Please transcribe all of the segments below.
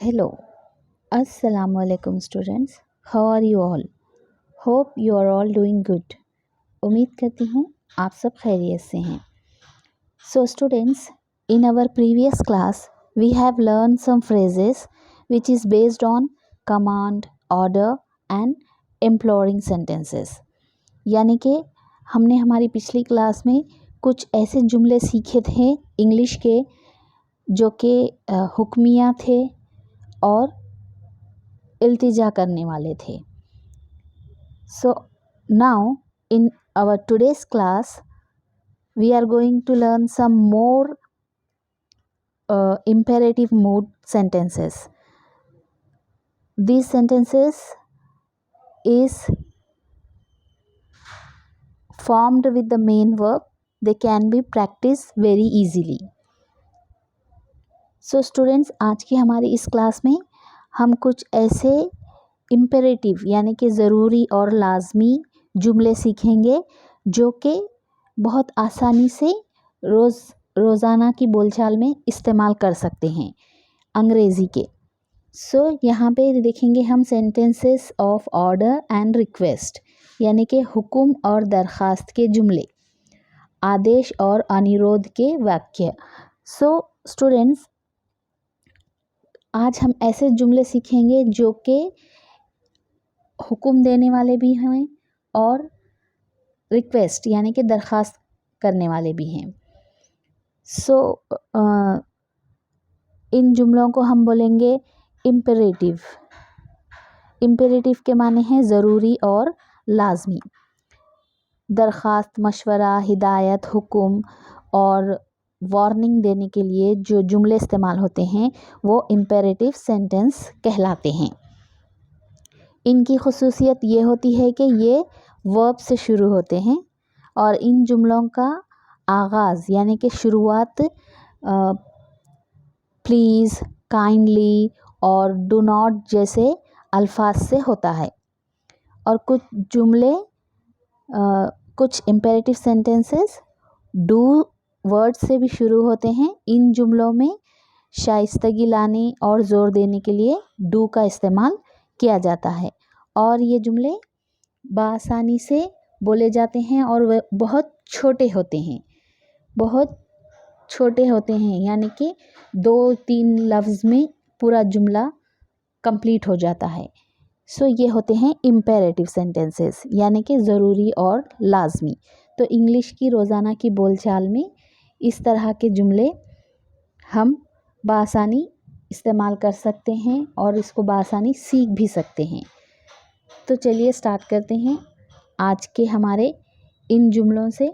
Hello, Assalamu alaikum students. How are you all? Hope you are all doing good. उम्मीद करती हूँ आप सब खैरियत से हैं. So students, in our previous class, we have learned some phrases which is based on command, order and imploring sentences. यानी कि हमने हमारी पिछली क्लास में कुछ ऐसे जुमले सीखे थे इंग्लिश के जो कि हुक्मिया थे और इल्तिजा करने वाले थे. So now in our today's class we are going to learn some more imperative mood sentences. These sentences is formed with the main verb. They can be practiced very easily. So students, आज की हमारी इस class में हम कुछ ऐसे imperative यानी कि ज़रूरी और लाजमी जुमले सीखेंगे जो कि बहुत आसानी से रोज़ाना की बोलचाल में इस्तेमाल कर सकते हैं अंग्रेज़ी के. सो यहाँ पे देखेंगे हम sentences of order and request यानी कि हुक्म और दरख्वास्त के जुमले, आदेश और अनुरोध के वाक्य. सो स्टूडेंट्स, आज हम ऐसे जुमले सीखेंगे जो कि हुक्म देने वाले भी हैं और रिक्वेस्ट यानी कि दरख्वास्त करने वाले भी हैं. सो इन जुमलों को हम बोलेंगे इम्पेरेटिव. इम्पेरेटिव के माने हैं ज़रूरी और लाजमी. दरख्वास्त, मशवरा, हिदायत, हुक्म और वार्निंग देने के लिए जो जुमले इस्तेमाल होते हैं वो इम्पेरेटिव सेंटेंस कहलाते हैं. इनकी खुसूसियत ये होती है कि ये वर्ब से शुरू होते हैं और इन जुमलों का आगाज़ यानी कि शुरुआत प्लीज़, काइंडली और डू नॉट जैसे अल्फाज से होता है. और कुछ जुमले कुछ इम्पेरेटिव सेंटेंसेस डू वर्ड से भी शुरू होते हैं. इन जुमलों में शाइस्तगी लाने और ज़ोर देने के लिए डू का इस्तेमाल किया जाता है और ये जुमले बआसानी से बोले जाते हैं और वे बहुत छोटे होते हैं. बहुत छोटे होते हैं यानी कि 2-3 लफ्ज़ में पूरा जुमला कंप्लीट हो जाता है. सो ये होते हैं इम्पेरेटिव सेंटेंसेस यानी कि ज़रूरी और लाजमी. तो इंग्लिश की रोज़ाना की बोलचाल में इस तरह के जुमले हम बआसानी इस्तेमाल कर सकते हैं और इसको बआसानी सीख भी सकते हैं. तो चलिए स्टार्ट करते हैं आज के हमारे इन जुमलों से.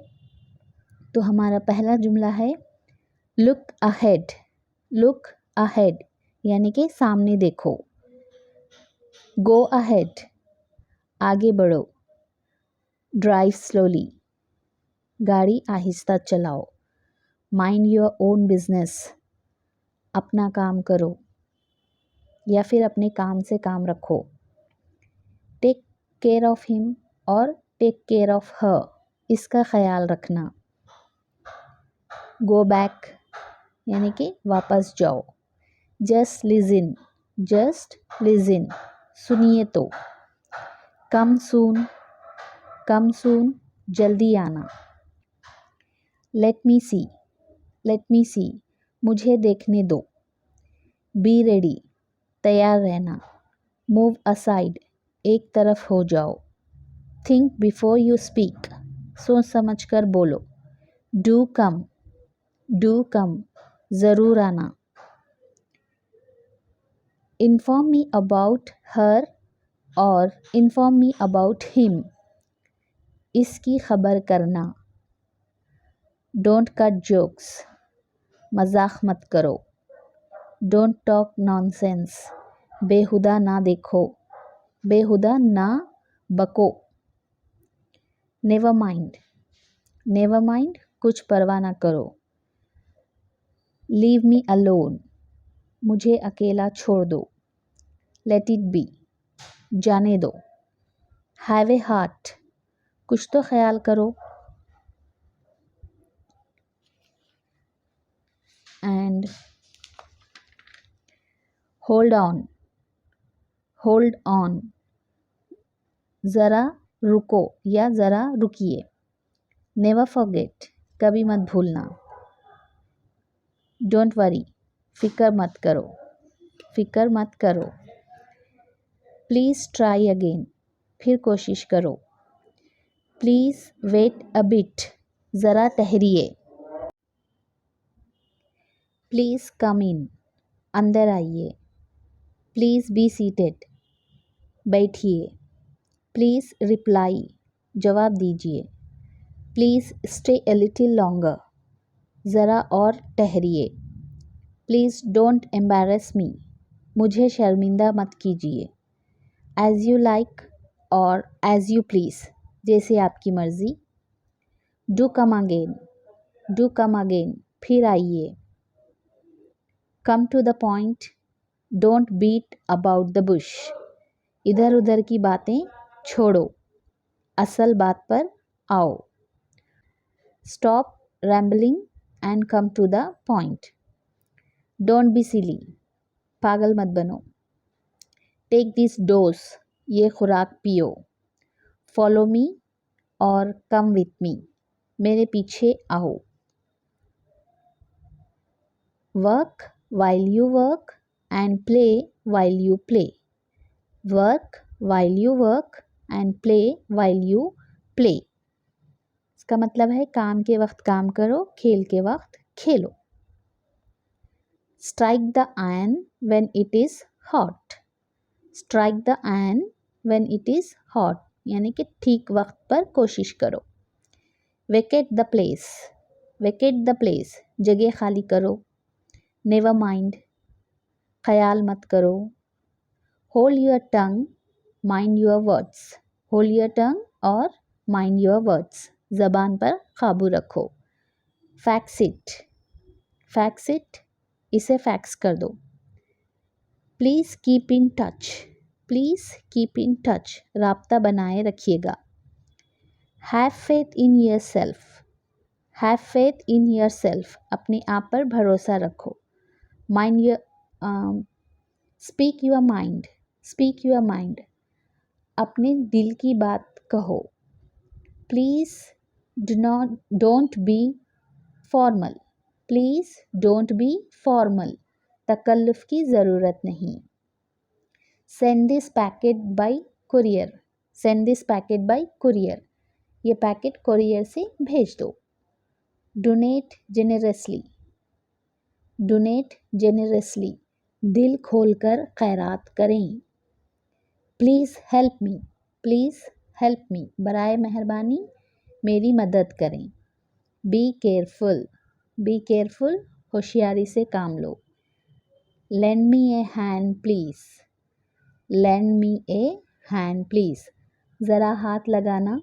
तो हमारा पहला जुमला है लुक अहेड. लुक अहेड यानी कि सामने देखो. गो अहेड, आगे बढ़ो. ड्राइव स्लोली, गाड़ी आहिस्ता चलाओ. माइंड योर ओन बिजनेस, अपना काम करो या फिर अपने काम से काम रखो. टेक केयर ऑफ हिम और टेक केयर ऑफ हर, इसका ख्याल रखना. गो बैक यानी कि वापस जाओ. जस्ट लिजिन, जस्ट लिजिन, सुनिए तो. कम सून, कम सून, जल्दी आना. लेट मी सी, लेट मी सी, मुझे देखने दो. बी रेडी, तैयार रहना. मूव असाइड, एक तरफ हो जाओ. थिंक बिफोर यू स्पीक, सोच समझ कर बोलो. डू कम, डू कम, ज़रूर आना. इन्फॉर्म मी अबाउट हर और इन्फॉर्म मी अबाउट हिम, इसकी खबर करना. डोंट कट जोक्स, मजाक मत करो. डोंट टॉक नॉनसेंस, बेहुदा ना देखो, बेहुदा ना बको. नेवर माइंड, नेवर माइंड, कुछ परवाह ना करो. लीव मी अलोन, मुझे अकेला छोड़ दो. लेट इट बी, जाने दो. हैव ए हार्ट, कुछ तो ख्याल करो. And hold on, hold on, ज़रा रुको या ज़रा रुकिए। नेवर फॉरगेट, कभी मत भूलना। डोंट वरी, फ़िक्र मत करो, फ़िक्र मत करो। प्लीज़ ट्राई अगेन, फिर कोशिश करो। प्लीज़ वेट अ बिट, ज़रा ठहरिए। प्लीज़ कम इन, अंदर आइए। प्लीज़ बी सीटेड, बैठिए। प्लीज़ रिप्लाई, जवाब दीजिए। Please stay a little longer, ज़रा और ठहरिए। प्लीज़ डोंट एम्बैरेस मी, मुझे शर्मिंदा मत कीजिए। एज़ यू लाइक और एज़ यू प्लीज़, जैसे आपकी मर्ज़ी। Do come again, do come again, फिर आइए। Come to the point, don't beat about the bush, इधर उधर की बातें छोड़ो, असल बात पर आओ। Stop rambling and come to the point. Don't be silly, पागल मत बनो। टेक दिस डोज, ये खुराक पियो। फॉलो मी और कम विथ मी, मेरे पीछे आओ। Work while you work and play while you play, work while you work and play while you play. इसका मतलब है काम के वक्त काम करो, खेल के वक्त खेलो। Strike the iron when it is hot, strike the iron when it is hot, यानी कि ठीक वक्त पर कोशिश करो। Vacate the place, vacate the place, जगह खाली करो। नेवर माइंड, ख्याल मत करो। Hold your tongue, mind your words, hold your tongue और माइंड योर वर्ड्स, ज़बान पर काबू रखो। फैक्स इट, फैक्स इट, इसे फैक्स कर दो। Please keep in touch, please keep in touch, राब्ता बनाए रखिएगा। Have faith in yourself, have faith in yourself, अपने आप पर भरोसा रखो। Mind your speak your mind, speak your mind, अपने दिल की बात कहो। Please don't be formal, please don't be formal, तकल्लुफ़ की ज़रूरत नहीं। Send this packet by courier, send this packet by courier, ये पैकेट कुरियर से भेज दो। डोनेट जेनरसली, डोनेट जेनरसली, दिल खोलकर खैरात करें। Please help me, please help me, बराए मेहरबानी मेरी मदद करें। बी केयरफुल, बी केयरफुल, होशियारी से काम लो। Lend me a hand please, lend me a hand please, ज़रा हाथ लगाना।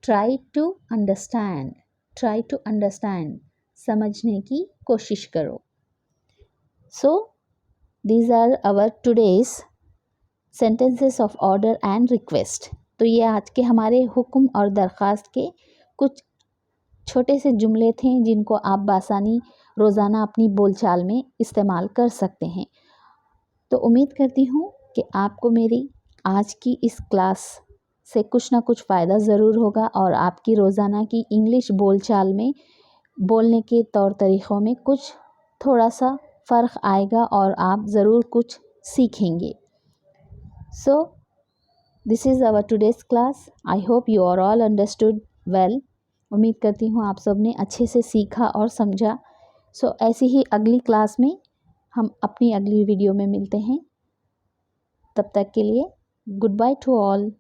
Try to understand, try to understand, समझने की कोशिश करो। So these are our today's sentences of order and request. तो ये आज के हमारे हुक्म और दरख्वास्त के कुछ छोटे से जुमले थे जिनको आप बासानी रोज़ाना अपनी बोलचाल में इस्तेमाल कर सकते हैं। तो उम्मीद करती हूँ कि आपको मेरी आज की इस क्लास से कुछ ना कुछ फ़ायदा ज़रूर होगा और आपकी रोज़ाना की इंग्लिश बोलचाल में बोलने के तौर तरीक़ों में कुछ थोड़ा सा फ़र्क आएगा और आप ज़रूर कुछ सीखेंगे। So, this is our today's class. I hope you are all understood well. उम्मीद करती हूँ आप सब ने अच्छे से सीखा और समझा। So, ऐसी ही अगली क्लास में हम अपनी अगली वीडियो में मिलते हैं। तब तक के लिए गुड बाय टू ऑल।